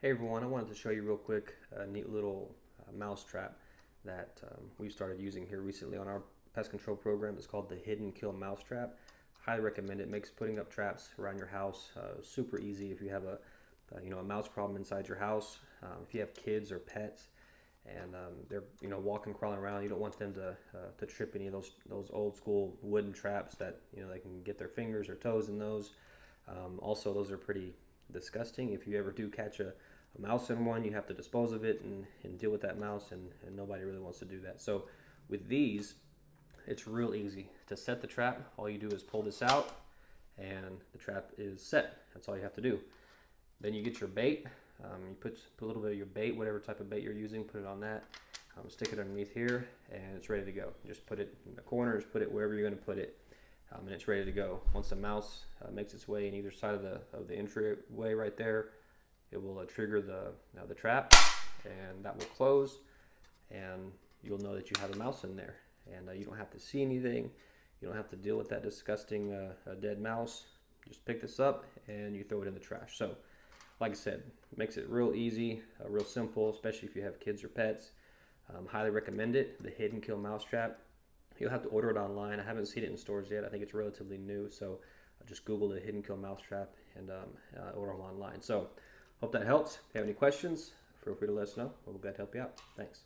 Hey everyone, I wanted to show you real quick a neat little mouse trap that we've started using here recently on our pest control program. It's called the Hidden Kill Mouse Trap. Highly recommend it. Makes putting up traps around your house super easy if you have a mouse problem inside your house. If you have kids or pets and they're walking, crawling around, you don't want them to trip any of those old school wooden traps that they can get their fingers or toes in those. Also, those are pretty disgusting. If you ever do catch a mouse in one, you have to dispose of it and deal with that mouse, and nobody really wants to do that. So with these, it's real easy to set the trap. All you do is pull this out and the trap is set. That's all you have to do. Then you get your bait. You put a little bit of your bait, whatever type of bait you're using, put it on that. Stick it underneath here and it's ready to go. Just put it in the corners, put it wherever you're going to put it. And it's ready to go. Once the mouse makes its way in either side of the entryway right there, it will trigger the trap, and that will close, and you'll know that you have a mouse in there. And you don't have to see anything. You don't have to deal with that disgusting dead mouse. Just pick this up and you throw it in the trash. So, like I said, it makes it real easy, real simple, especially if you have kids or pets. Highly recommend it. The Hidden Kill Mouse Trap. You'll have to order it online. I haven't seen it in stores yet. I think it's relatively new, so just Google the Hidden Kill Mouse Trap and order them online. So, hope that helps. If you have any questions, feel free to let us know. We'll be glad to help you out. Thanks.